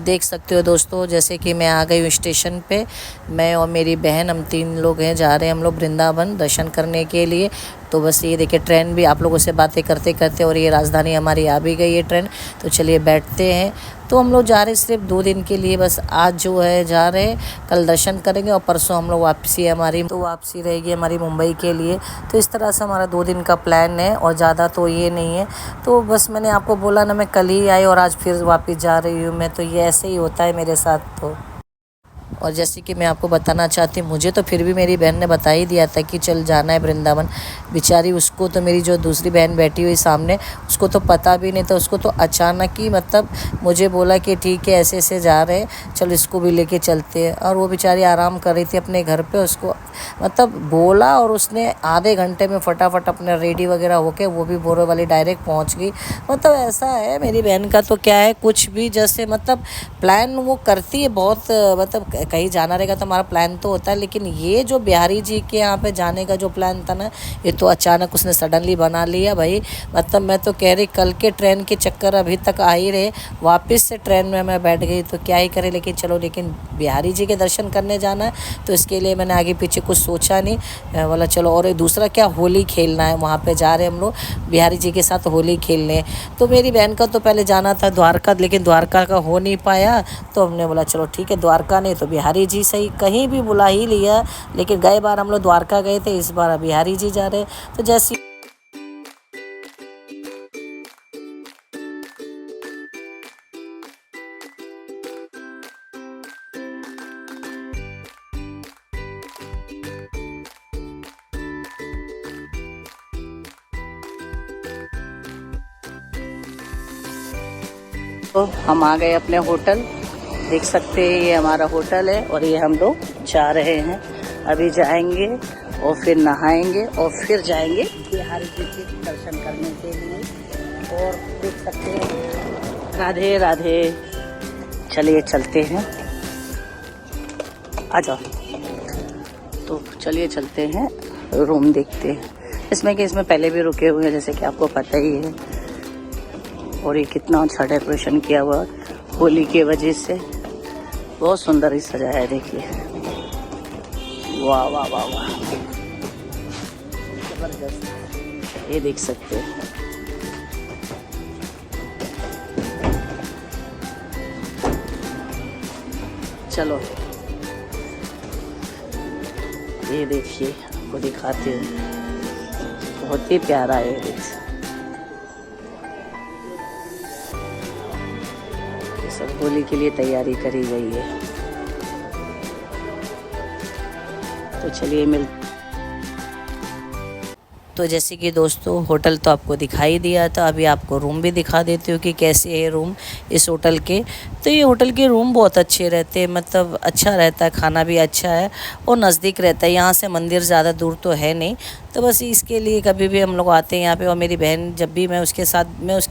देख सकते हो दोस्तों, जैसे कि मैं आ गई हूँ स्टेशन पे। मैं और मेरी बहन, हम 3 लोग हैं, जा रहे हैं हम लोग वृंदावन दर्शन करने के लिए। तो बस ये देखिए, ट्रेन भी आप लोगों से बातें करते करते, और ये राजधानी हमारी आ भी गई है ट्रेन। तो चलिए बैठते हैं। तो हम लोग जा रहे हैं सिर्फ 2 दिन के लिए, बस आज जो है जा रहे हैं, कल दर्शन करेंगे और परसों हम लोग वापसी है हमारी, तो वापसी रहेगी हमारी मुंबई के लिए। तो इस तरह से हमारा 2 दिन का प्लान है और ज़्यादा तो ये नहीं है। तो बस मैंने आपको बोला ना, मैं कल ही आई और आज फिर वापस जा रही हूँ मैं, तो ये ऐसे ही होता है मेरे साथ। तो और जैसे कि मैं आपको बताना चाहती हूँ, मुझे तो फिर भी मेरी बहन ने बता ही दिया था कि चल जाना है वृंदावन। बेचारी उसको तो, मेरी जो दूसरी बहन बैठी हुई सामने, उसको तो पता भी नहीं था। उसको तो अचानक ही मतलब मुझे बोला कि ठीक है ऐसे ऐसे जा रहे हैं, चलो इसको भी लेके चलते हैं। और वो बेचारी आराम कर रही थी अपने घर पे, उसको मतलब बोला और उसने आधे घंटे में फटाफट अपने रेडी वगैरह होके वो भी बोरीवली डायरेक्ट पहुँच गई। मतलब ऐसा है मेरी बहन का, तो क्या है, कुछ भी जैसे मतलब प्लान वो करती है बहुत, मतलब कहीं जाना रहेगा तो हमारा प्लान तो होता है। लेकिन ये जो बिहारी जी के यहाँ पे जाने का जो प्लान था ना, ये तो अचानक उसने सडनली बना लिया भाई। मतलब मैं तो कह रही, कल के ट्रेन के चक्कर अभी तक आ ही रहे, वापस से ट्रेन में मैं बैठ गई तो क्या ही करे। लेकिन चलो, लेकिन बिहारी जी के दर्शन करने जाना है, तो इसके लिए मैंने आगे पीछे कुछ सोचा नहीं। मैं बोला चलो, और एक दूसरा क्या, होली खेलना है, वहाँ पे जा रहे हैं हम लोग बिहारी जी के साथ होली खेलने। तो मेरी बहन का तो पहले जाना था द्वारका, लेकिन द्वारका का हो नहीं पाया। तो हमने बोला चलो ठीक है, द्वारका नहीं तो बिहारी जी सही, कहीं भी बुला ही लिया। लेकिन गए बार हम लोग द्वारका गए थे, इस बार बिहारी जी जा रहे। तो जैसी तो हम आ गए अपने होटल, देख सकते हैं ये हमारा होटल है। और ये हम लोग जा रहे हैं, अभी जाएंगे और फिर नहाएंगे और फिर जाएंगे बिहारी जी के दर्शन करने के लिए। और देख सकते हैं, राधे राधे। चलिए चलते हैं, आ जाओ। तो चलिए चलते हैं, रूम देखते हैं। इसमें पहले भी रुके हुए हैं, जैसे कि आपको पता ही है। और ये कितना अच्छा डेकोरेशन किया हुआ होली की वजह से, बहुत सुंदर ही सजाया है, देखिए। वाह वाह वाह वाह, जबरदस्त। ये देख सकते हैं, चलो ये देखिए, आपको दिखाती हूँ, बहुत ही प्यारा है। देखिए सब होली के लिए तैयारी करी गई है। तो चलिए तो जैसे कि दोस्तों, होटल तो आपको दिखाई दिया था, अभी आपको रूम भी दिखा देती हूँ कि कैसे है रूम इस होटल के। तो ये होटल के रूम बहुत अच्छे रहते हैं, मतलब अच्छा रहता है, खाना भी अच्छा है और नज़दीक रहता है। यहाँ से मंदिर ज़्यादा दूर तो है नहीं, तो बस इसके लिए कभी भी हम लोग आते हैं यहाँ पे। और मेरी बहन, जब भी मैं उसके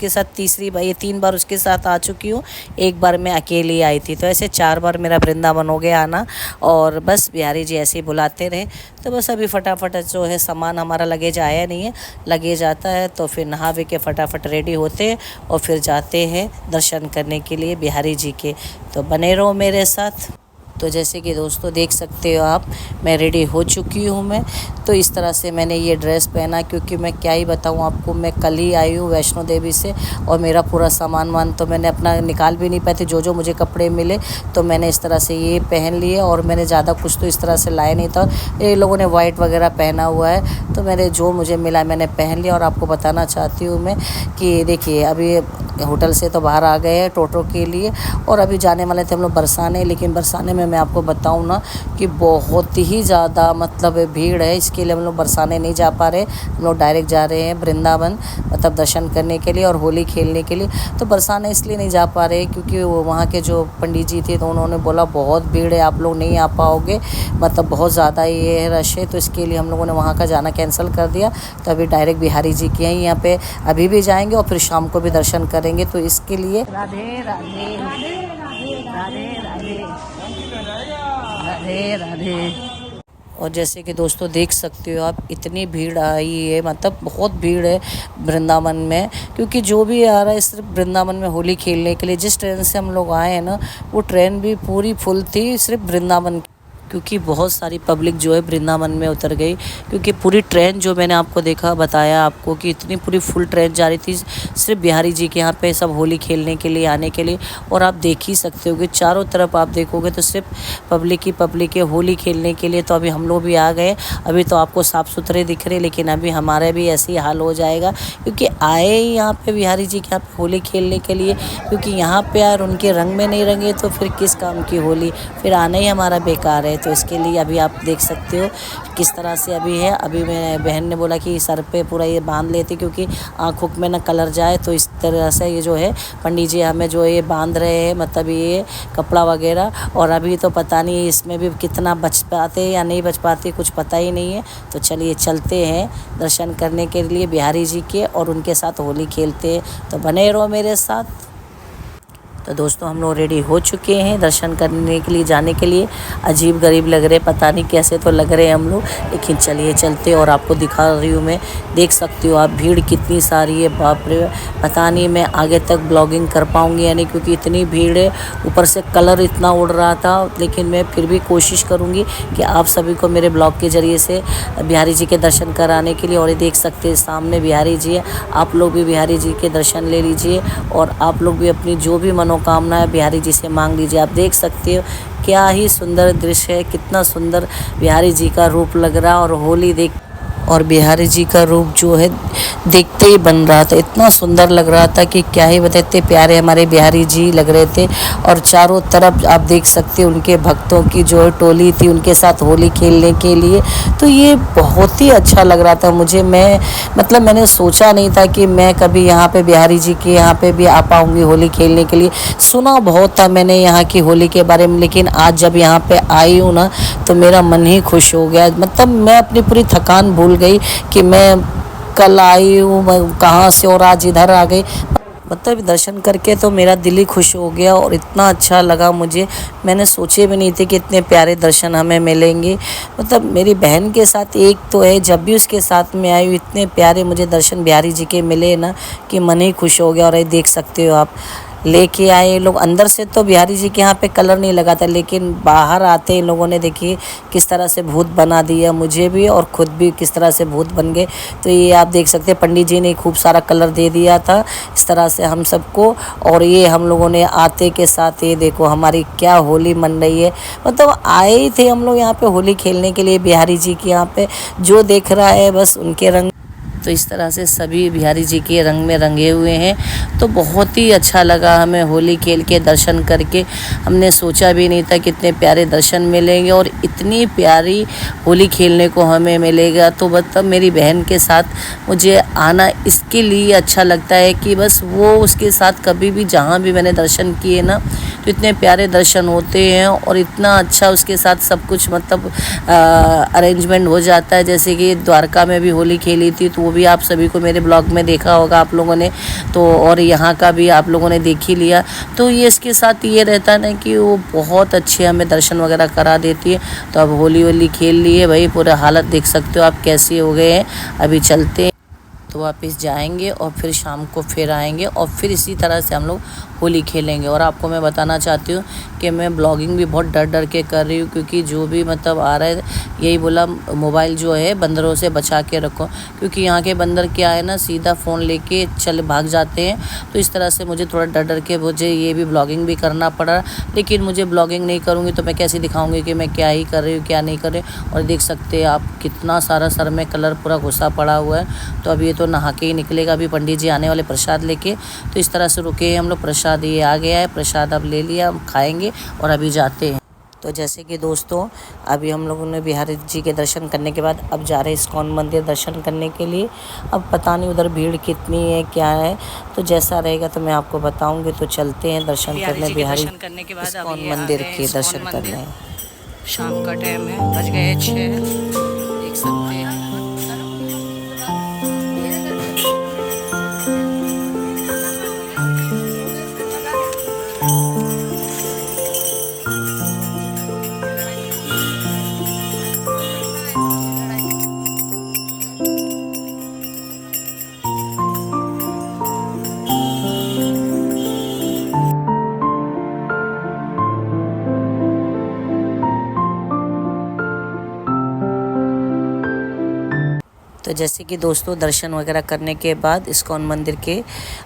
साथ तीसरी बार, ये 3 बार उसके साथ आ चुकी हूँ, एक बार मैं अकेली आई थी। तो ऐसे 4 बार मेरा वृंदावन हो गया आना। और बस बिहारी जी ऐसे ही बुलाते रहे। तो बस अभी फटाफट जो है सामान हमारा लगेज आया नहीं है, लगेज आता है तो फिर नहा के फटाफट रेडी होते हैं और फिर जाते हैं दर्शन करने के लिए बिहारी जी के। तो बने रहो मेरे साथ। तो जैसे कि दोस्तों देख सकते हो आप, मैं रेडी हो चुकी हूँ मैं। तो इस तरह से मैंने ये ड्रेस पहना, क्योंकि मैं क्या ही बताऊँ आपको, मैं कल ही आई हूँ वैष्णो देवी से और मेरा पूरा सामान तो मैंने अपना निकाल भी नहीं पाई थी। जो मुझे कपड़े मिले तो मैंने इस तरह से ये पहन लिए, और मैंने ज़्यादा कुछ तो इस तरह से लाया नहीं था। ये लोगों ने वाइट वगैरह पहना हुआ है, तो मैंने जो मुझे मिला मैंने पहन लिया। और आपको बताना चाहती हूँ मैं कि देखिए, अभी होटल से तो बाहर आ गए हैं टोटो के लिए, और अभी जाने वाले थे हम लोग बरसाने। लेकिन बरसाने में मैं आपको बताऊं ना कि बहुत ही ज़्यादा मतलब भीड़ है, इसके लिए हम लोग बरसाने नहीं जा पा रहे। हम लोग डायरेक्ट जा रहे हैं वृंदावन, मतलब दर्शन करने के लिए और होली खेलने के लिए। तो बरसाने इसलिए नहीं जा पा रहे क्योंकि वहाँ के जो पंडित जी थे तो उन्होंने बोला बहुत भीड़ है, आप लोग नहीं आ पाओगे, मतलब बहुत ज़्यादा ये रश है। तो इसके लिए हम लोगों ने वहाँ का जाना कैंसिल कर दिया। तो अभी डायरेक्ट बिहारी जी के यहाँ पे अभी भी जाएंगे और फिर शाम को भी दर्शन करेंगे। तो इसके लिए राधे राधे राधे राधे राधे राधे। और जैसे कि दोस्तों देख सकते हो आप, इतनी भीड़ आई है, मतलब बहुत भीड़ है वृंदावन में, क्योंकि जो भी आ रहा है सिर्फ वृंदावन में होली खेलने के लिए। जिस ट्रेन से हम लोग आए हैं ना, वो ट्रेन भी पूरी फुल थी सिर्फ वृंदावन की, क्योंकि बहुत सारी पब्लिक जो है वृंदावन में उतर गई। क्योंकि पूरी ट्रेन जो मैंने आपको देखा, बताया आपको कि इतनी पूरी फुल ट्रेन जा रही थी सिर्फ बिहारी जी के यहाँ पे सब होली खेलने के लिए, आने के लिए। और आप देख ही सकते हो कि चारों तरफ आप देखोगे तो सिर्फ पब्लिक है होली खेलने के लिए। तो अभी हम लोग भी आ गए। अभी तो आपको साफ़ सुथरे दिख रहे, लेकिन अभी हमारा भी ऐसे ही हाल हो जाएगा, क्योंकि आए ही यहाँ पे बिहारी जी के यहाँ पे होली खेलने के लिए। क्योंकि यहाँ पे यार उनके रंग में नहीं रंगे तो फिर किस काम की होली, फिर आना ही हमारा बेकार है। तो इसके लिए अभी आप देख सकते हो किस तरह से अभी है। अभी मैं बहन ने बोला कि सर पे पूरा ये बांध लेते, क्योंकि आँखों में ना कलर जाए। तो इस तरह से ये जो है पंडित जी हमें जो ये बांध रहे हैं, मतलब ये कपड़ा वगैरह। और अभी तो पता नहीं इसमें भी कितना बच पाते या नहीं बच पाते, कुछ पता ही नहीं है। तो चलिए चलते हैं दर्शन करने के लिए बिहारी जी के, और उनके साथ होली खेलते हैं। तो बने रहो मेरे साथ। तो दोस्तों हम लोग रेडी हो चुके हैं दर्शन करने के लिए, जाने के लिए। अजीब गरीब लग रहे, पता नहीं कैसे तो लग रहे हैं हम लोग, लेकिन चलिए चलते। और आपको दिखा रही हूँ मैं, देख सकते हो आप भीड़ कितनी सारी है, बाप रे। पता नहीं मैं आगे तक ब्लॉगिंग कर पाऊँगी या नहीं, क्योंकि इतनी भीड़ है। ऊपर से कलर इतना उड़ रहा था, लेकिन मैं फिर भी कोशिश करूँगी कि आप सभी को मेरे ब्लॉग के ज़रिए से बिहारी जी के दर्शन कराने के लिए। और ये देख सकते हैं सामने बिहारी जी है, आप लोग भी बिहारी जी के दर्शन ले लीजिए। और आप लोग भी अपनी जो भी मनोकामना है बिहारी जी से मांग लीजिए। आप देख सकते हो क्या ही सुंदर दृश्य है, कितना सुंदर बिहारी जी का रूप लग रहा। और होली देख, और बिहारी जी का रूप जो है देखते ही बन रहा था, इतना सुंदर लग रहा था कि क्या ही बताते, प्यारे हमारे बिहारी जी लग रहे थे। और चारों तरफ आप देख सकते हैं उनके भक्तों की जो है टोली थी उनके साथ होली खेलने के लिए। तो ये बहुत ही अच्छा लग रहा था मुझे। मतलब मैंने सोचा नहीं था कि मैं कभी यहाँ पे बिहारी जी के यहाँ पे भी आ पाऊँगी होली खेलने के लिए। सुना बहुत था मैंने यहाँ की होली के बारे में, लेकिन आज जब यहाँ पे आई हूँ ना, तो मेरा मन ही खुश हो गया। मतलब मैं अपनी पूरी थकान भूल गई कि मैं कल आई हूँ, मैं कहाँ से, और आज इधर आ गई। मतलब दर्शन करके तो मेरा दिल ही खुश हो गया, और इतना अच्छा लगा मुझे। मैंने सोचे भी नहीं थे कि इतने प्यारे दर्शन हमें मिलेंगे। मतलब मेरी बहन के साथ एक तो है, जब भी उसके साथ में आई हूँ इतने प्यारे मुझे दर्शन बिहारी जी के मिले ना कि मन ही खुश हो गया। और ये देख सकते हो आप, लेके आए लोग अंदर से। तो बिहारी जी के यहाँ पे कलर नहीं लगा था, लेकिन बाहर आते इन लोगों ने देखिए किस तरह से भूत बना दिया मुझे भी, और ख़ुद भी किस तरह से भूत बन गए। तो ये आप देख सकते हैं पंडित जी ने खूब सारा कलर दे दिया था इस तरह से हम सबको। और ये हम लोगों ने आते के साथ ये देखो हमारी क्या होली मन रही है। मतलब आए ही थे हम लोग यहाँ पे होली खेलने के लिए बिहारी जी के यहाँ पे, जो देख रहा है बस उनके रंग। तो इस तरह से सभी बिहारी जी के रंग में रंगे हुए हैं। तो बहुत ही अच्छा लगा हमें होली खेल के दर्शन करके। हमने सोचा भी नहीं था कि इतने प्यारे दर्शन मिलेंगे और इतनी प्यारी होली खेलने को हमें मिलेगा। तो मतलब मेरी बहन के साथ मुझे आना इसके लिए अच्छा लगता है कि बस वो उसके साथ कभी भी जहाँ भी मैंने दर्शन किए ना, तो इतने प्यारे दर्शन होते हैं और इतना अच्छा उसके साथ सब कुछ मतलब अरेंजमेंट हो जाता है। जैसे कि द्वारका में भी होली खेली थी, तो वो भी आप सभी को मेरे ब्लॉग में देखा होगा आप लोगों ने। तो और यहाँ का भी आप लोगों ने देख ही लिया। तो ये इसके साथ ये रहता है ना कि वो बहुत अच्छे हमें दर्शन वगैरह करा देती है। तो अब होली खेल लिए भाई, पूरा हालत देख सकते हो आप कैसे हो गए हैं। अभी चलते हैं तो वापस जाएंगे और फिर शाम को फिर आएंगे और फिर इसी तरह से हम लोग होली खेलेंगे। और आपको मैं बताना चाहती हूँ कि मैं ब्लॉगिंग भी बहुत डर के कर रही हूँ, क्योंकि जो भी मतलब आ रहा है यही बोला मोबाइल जो है बंदरों से बचा के रखो, क्योंकि यहाँ के बंदर क्या है ना, सीधा फ़ोन लेके चल भाग जाते हैं। तो इस तरह से मुझे थोड़ा डर के मुझे ये भी ब्लॉगिंग भी करना पड़ा। लेकिन मुझे ब्लॉगिंग नहीं करूँगी तो मैं कैसे दिखाऊँगी कि मैं क्या ही कर रही हूँ क्या नहीं कर रही। और देख सकते हैं आप कितना सारा सर में कलर पूरा घुसा पड़ा हुआ है। तो अब ये तो नहा के ही निकलेगा, अभी पंडित जी आने वाले प्रसाद लेके। तो इस तरह से रुके हैं हम लोग। प्रसाद ये आ गया है, प्रसाद अब ले लिया, हम खाएंगे और अभी जाते हैं। तो जैसे कि दोस्तों अभी हम लोगों ने बिहारी जी के दर्शन करने के बाद अब जा रहे हैं इस्कॉन मंदिर दर्शन करने के लिए। अब पता नहीं उधर भीड़ कितनी है क्या है, तो जैसा रहेगा तो मैं आपको बताऊंगी। तो चलते हैं दर्शन करने बिहारी इस्कॉन मंदिर के दर्शन करने। शाम का टाइम है, बज गए 6, देख सकते हैं। तो जैसे कि दोस्तों दर्शन वगैरह करने के बाद इस्कॉन मंदिर के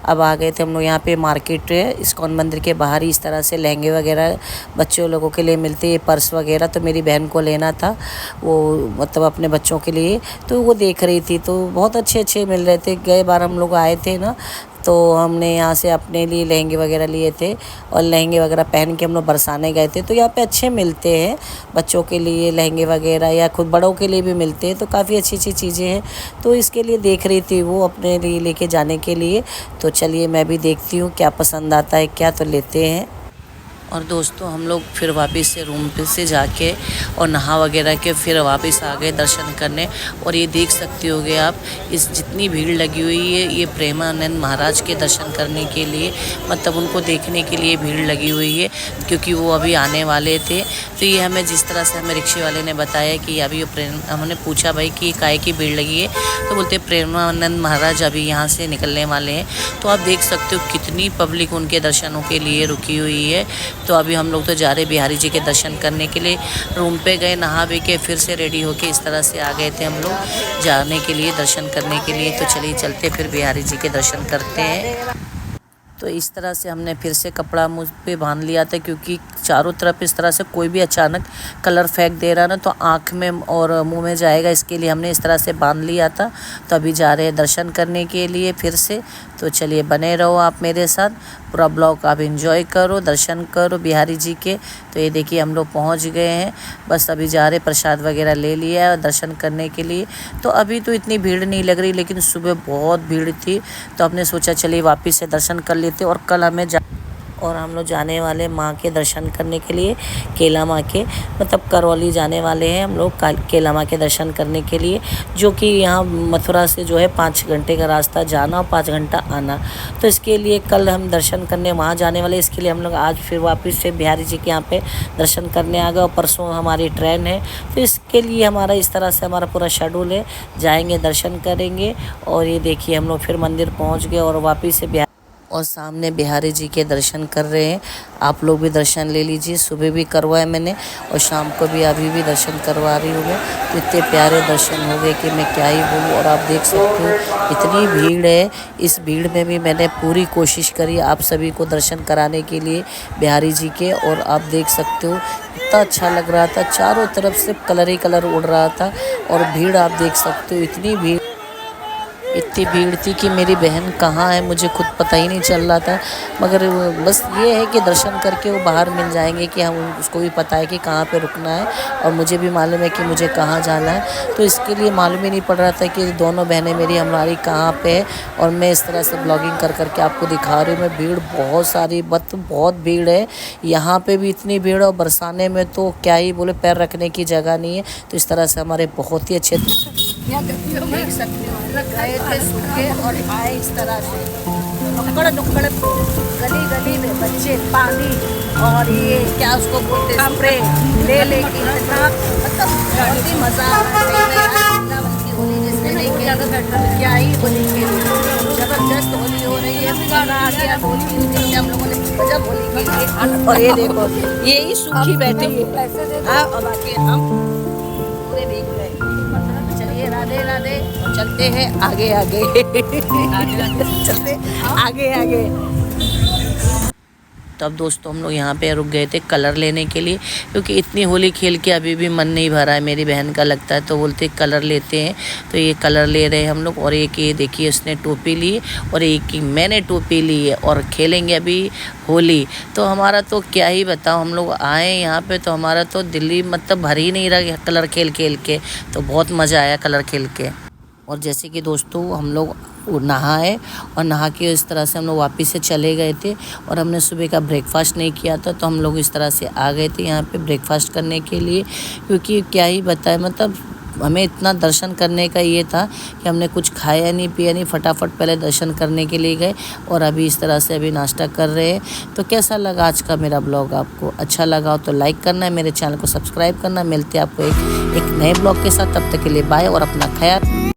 अब आ गए थे हम लोग। यहाँ पे मार्केट है इस्कॉन मंदिर के बाहर ही, इस तरह से लहंगे वगैरह बच्चों लोगों के लिए मिलते हैं, पर्स वगैरह। तो मेरी बहन को लेना था, वो मतलब अपने बच्चों के लिए, तो वो देख रही थी। तो बहुत अच्छे अच्छे मिल रहे थे। गए बार हम लोग आए थे ना, तो हमने यहाँ से अपने लिए लहंगे वगैरह लिए थे और लहंगे वगैरह पहन के हम लोग बरसाने गए थे। तो यहाँ पे अच्छे मिलते हैं बच्चों के लिए लहंगे वगैरह, या खुद बड़ों के लिए भी मिलते हैं। तो काफ़ी अच्छी अच्छी चीज़ें हैं। तो इसके लिए देख रही थी वो अपने लिए लेके जाने के लिए। तो चलिए मैं भी देखती हूँ क्या पसंद आता है क्या, तो लेते हैं। और दोस्तों हम लोग फिर वापस से रूम पे से जाके और नहा वगैरह के फिर वापस आ गए दर्शन करने। और ये देख सकते होगे आप, इस जितनी भीड़ लगी हुई है ये प्रेमानंद महाराज के दर्शन करने के लिए, मतलब उनको देखने के लिए भीड़ लगी हुई है, क्योंकि वो अभी आने वाले थे। तो ये हमें जिस तरह से हमें रिक्शे वाले ने बताया कि अभी हमने पूछा भाई कि काहे की भीड़ लगी है, तो बोलते प्रेमानंद महाराज अभी यहाँ से निकलने वाले हैं। तो आप देख सकते हो कितनी पब्लिक उनके दर्शनों के लिए रुकी हुई है। तो अभी हम लोग तो जा रहे बिहारी जी के दर्शन करने के लिए। रूम पे गए, नहा भी के फिर से रेडी होके इस तरह से आ गए थे हम लोग जाने के लिए, दर्शन करने के लिए। तो चलिए चलते फिर बिहारी जी के दर्शन करते हैं। तो इस तरह से हमने फिर से कपड़ा मुझ पे बांध लिया था, क्योंकि चारों तरफ इस तरह से कोई भी अचानक कलर फेंक दे रहा ना तो आँख में और मुंह में जाएगा, इसके लिए हमने इस तरह से बांध लिया था। तो अभी जा रहे हैं दर्शन करने के लिए फिर से। तो चलिए बने रहो आप मेरे साथ, पूरा ब्लॉग आप एंजॉय करो, दर्शन करो बिहारी जी के। तो ये देखिए हम लोग पहुँच गए हैं, बस अभी जा रहे, प्रसाद वगैरह ले लिया है और दर्शन करने के लिए। तो अभी तो इतनी भीड़ नहीं लग रही, लेकिन सुबह बहुत भीड़ थी। तो हमने सोचा चलिए वापस से दर्शन कर लेते। और कल हमें और हम लोग जाने वाले माँ के दर्शन करने के लिए, केला माँ के, मतलब करौली जाने वाले हैं हम लोग केला माँ के दर्शन करने के लिए, जो कि यहाँ मथुरा से जो है 5 घंटे का रास्ता जाना और 5 घंटा आना। तो इसके लिए कल हम दर्शन करने वहाँ जाने वाले। इसके लिए हम लोग आज फिर वापस से बिहारी जी के यहाँ पे दर्शन करने आ गए और परसों हमारी ट्रेन है। तो इसके लिए हमारा इस तरह से हमारा पूरा शेड्यूल है, जाएंगे दर्शन करेंगे। और ये देखिए हम लोग फिर मंदिर पहुँच गए और वापस से और सामने बिहारी जी के दर्शन कर रहे हैं। आप लोग भी दर्शन ले लीजिए, सुबह भी करवाए मैंने और शाम को भी अभी भी दर्शन करवा रही हूँ मैं। तो इतने प्यारे दर्शन हो गए कि मैं क्या ही बोलूँ। और आप देख सकते हो इतनी भीड़ है, इस भीड़ में भी मैंने पूरी कोशिश करी आप सभी को दर्शन कराने के लिए बिहारी जी के। और आप देख सकते हो इतना अच्छा लग रहा था, चारों तरफ से कलर ही कलर उड़ रहा था। और भीड़ आप देख सकते हो, इतनी भीड़ थी कि मेरी बहन कहाँ है मुझे खुद पता ही नहीं चल रहा था। मगर बस ये है कि दर्शन करके वो बाहर मिल जाएंगे, कि हम उसको भी पता है कि कहाँ पे रुकना है और मुझे भी मालूम है कि मुझे कहाँ जाना है। तो इसके लिए मालूम ही नहीं पड़ रहा था कि दोनों बहनें मेरी हमारी कहाँ पे है। और मैं इस तरह से ब्लॉगिंग कर करके आपको दिखा रही हूँ। मैं भीड़ बहुत सारी बहुत भीड़ है, यहाँ पर भी इतनी भीड़ है और बरसाने में तो क्या ही बोले, पैर रखने की जगह नहीं है। तो इस तरह से हमारे बहुत ही अच्छे देख सकते हो गए थे सूखे और आए इस तरह से नुक्कड़ गली गली में बच्चे पानी और ये क्या उसको बोलते हैं स्प्रे ले लेके, मतलब बहुत ही मज़ा आ रहा है। होली जिसने नहीं किया तो क्या ही होली के जबरदस्त होली हो रही है। होली हम लोगों ने जब होली खेली। और ये देखो यही सूखी बैठी है और बाकी हम पूरे भीग गए। चलिए राधे राधे, चलते हैं आगे आगे चलते आगे आगे। तो अब दोस्तों हम लोग यहाँ पे रुक गए थे कलर लेने के लिए, क्योंकि इतनी होली खेल के अभी भी मन नहीं भरा है मेरी बहन का लगता है। तो बोलते कलर लेते हैं, तो ये कलर ले रहे हैं हम लोग। और एक ये देखिए उसने टोपी ली और एक ही मैंने टोपी ली है और खेलेंगे अभी होली। तो हमारा तो क्या ही बताओ, हम लोग आए यहाँ पे तो हमारा तो दिल्ली मतलब भर ही नहीं रहा कलर खेल खेल के। तो बहुत मज़ा आया कलर खेल के। और जैसे कि दोस्तों हम लोग नहाए और नहा के इस तरह से हम लोग वापस से चले गए थे। और हमने सुबह का ब्रेकफास्ट नहीं किया था, तो हम लोग इस तरह से आ गए थे यहाँ पे ब्रेकफास्ट करने के लिए। क्योंकि क्या ही बताए, मतलब हमें इतना दर्शन करने का ये था कि हमने कुछ खाया नहीं पिया नहीं, फटाफट पहले दर्शन करने के लिए गए और अभी इस तरह से अभी नाश्ता कर रहे हैं। तो कैसा लगा आज का मेरा ब्लॉग? आपको अच्छा लगा हो तो लाइक करना है, मेरे चैनल को सब्सक्राइब करना। मिलते हैं आपको एक नए ब्लॉग के साथ, तब तक के लिए बाय और अपना ख्याल।